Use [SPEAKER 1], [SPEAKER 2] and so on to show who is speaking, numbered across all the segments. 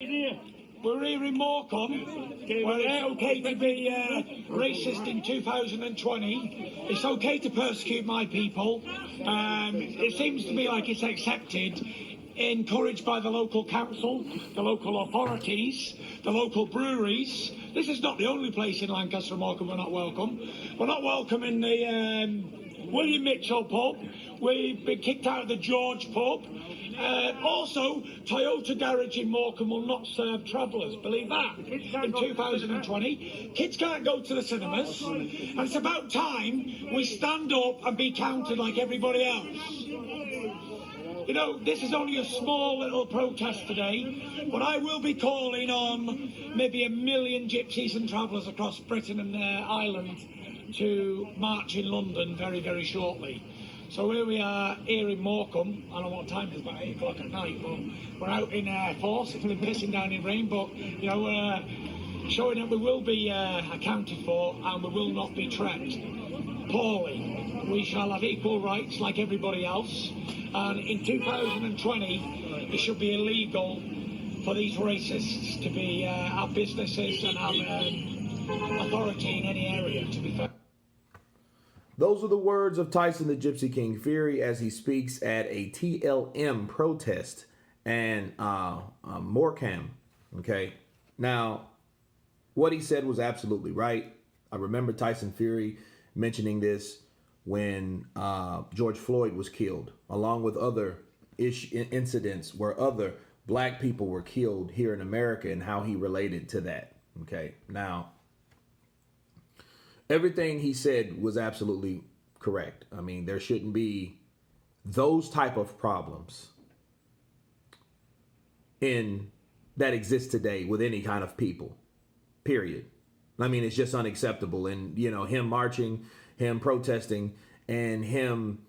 [SPEAKER 1] We're here in Morecambe, where it's okay to be racist in 2020. It's okay to persecute my people. It seems to me like it's accepted, encouraged by the local council, the local authorities, the local breweries. This is not the only place in Lancaster and Morecambe we're not welcome. We're not welcome in the William Mitchell pub. We've been kicked out of the George pub. Also, Toyota Garage in Morecambe will not serve travellers. Believe that. In 2020, kids can't go to the cinemas, and it's about time we stand up and be counted like everybody else. You know, this is only a small little protest today, but I will be calling on maybe 1 million gypsies and travellers across Britain and Ireland to march in London very, very shortly. So here we are, here in Morecambe. I don't know what time it is, about 8 o'clock at night, but we're out in force. It's been pissing down in rain, but, you know, we're showing that we will be accounted for and we will not be treated poorly. We shall have equal rights like everybody else. And in 2020, it should be illegal for these racists to be have businesses and have authority in any area, to be fair.
[SPEAKER 2] Those are the words of Tyson the Gypsy King Fury as he speaks at a TLM protest and Morecambe. Okay. Now, what he said was absolutely right. I remember Tyson Fury mentioning this when George Floyd was killed, along with other incidents where other black people were killed here in America, and how he related to that. Okay. Now, everything he said was absolutely correct. I mean, there shouldn't be those type of problems that exist today with any kind of people, period. I mean, it's just unacceptable. And, you know, him marching, him protesting, and him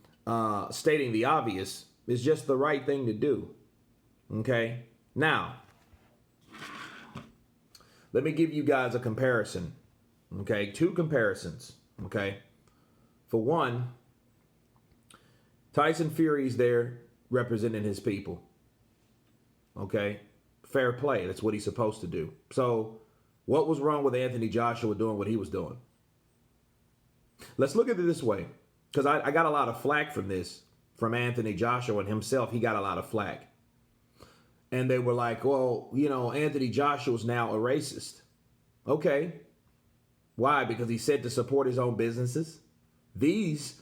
[SPEAKER 2] stating the obvious is just the right thing to do. Okay. Now, let me give you guys a comparison. Okay, 2 comparisons. Okay, for one, Tyson Fury's there representing his people. Okay, fair play. That's what he's supposed to do. So, what was wrong with Anthony Joshua doing what he was doing? Let's look at it this way, because I got a lot of flack from this, from Anthony Joshua and himself. He got a lot of flack, and they were like, "Well, you know, Anthony Joshua's now a racist." Okay. Why? Because he said to support his own businesses. These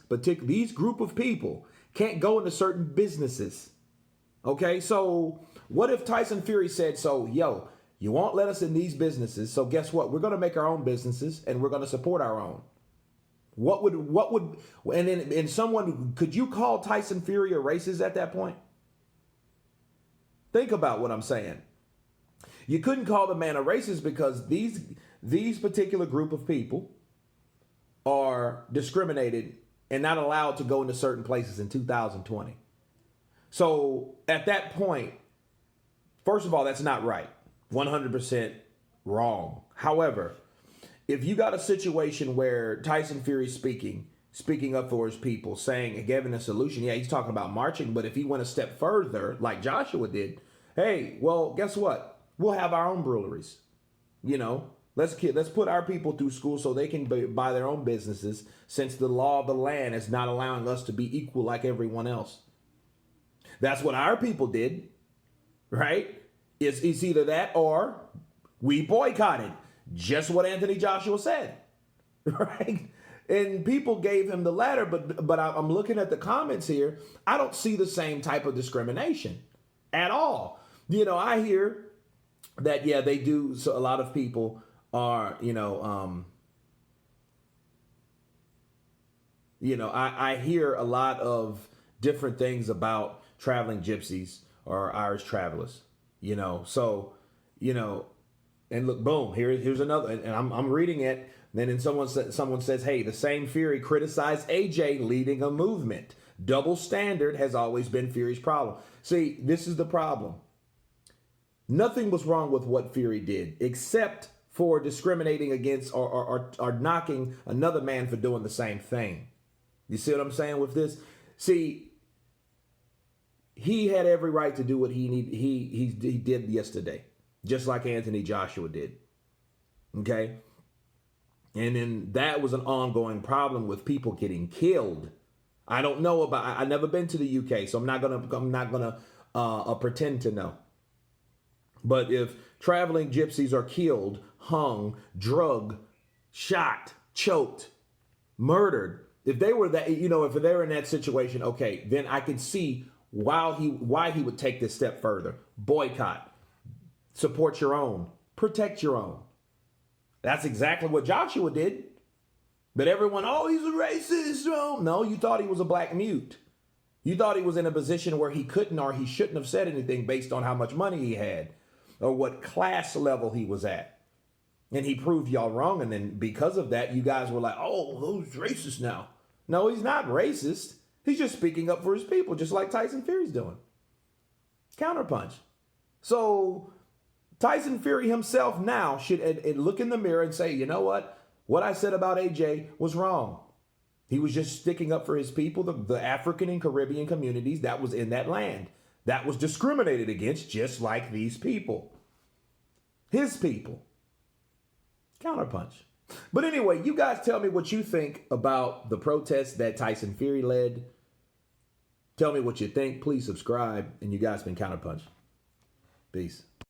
[SPEAKER 2] group of people can't go into certain businesses. Okay, so what if Tyson Fury said, so, yo, you won't let us in these businesses, so guess what? We're going to make our own businesses and we're going to support our own. Could you call Tyson Fury a racist at that point? Think about what I'm saying. You couldn't call the man a racist because these particular group of people are discriminated and not allowed to go into certain places in 2020. So at that point, first of all, that's not right. 100% wrong. However, if you got a situation where Tyson Fury speaking up for his people, saying and giving a solution, yeah, he's talking about marching, but if he went a step further, like Joshua did, hey, well, guess what? We'll have our own breweries. You know, let's put our people through school so they can buy their own businesses, since the law of the land is not allowing us to be equal like everyone else. That's what our people did, right? It's either that or we boycotted, just what Anthony Joshua said, right? And people gave him the latter, but I'm looking at the comments here. I don't see the same type of discrimination at all. You know, I hear that, yeah, they do. So a lot of people are, I hear a lot of different things about traveling gypsies or Irish travelers, and look, boom, here's another, and I'm reading it. Then someone says, hey, the same Fury criticized AJ leading a movement. Double standard has always been Fury's problem. See, this is the problem. Nothing was wrong with what Fury did, except for discriminating against or knocking another man for doing the same thing. You see what I'm saying with this? See, he had every right to do what he did yesterday. just like Anthony Joshua did. Okay? And then that was an ongoing problem with people getting killed. I don't know about, I've never been to the UK, so I'm not gonna pretend to know. But if traveling gypsies are killed, hung, drugged, shot, choked, murdered, if they were that, if they were in that situation, okay, then I could see why he would take this step further. Boycott, support your own, protect your own. That's exactly what Joshua did. But everyone, oh, he's a racist. No, you thought he was a black mute. You thought he was in a position where he couldn't or he shouldn't have said anything based on how much money he had or what class level he was at. And he proved y'all wrong. And then because of that, you guys were like, oh, who's racist now? No, he's not racist. He's just speaking up for his people, just like Tyson Fury's doing. Counterpunch. So Tyson Fury himself now should look in the mirror and say, you know what? What I said about AJ was wrong. He was just sticking up for his people, the African and Caribbean communities that was in that land. That was discriminated against, just like these people. His people. Counterpunch. But anyway, you guys tell me what you think about the protests that Tyson Fury led. Tell me what you think. Please subscribe. And you guys been Counterpunch. Peace.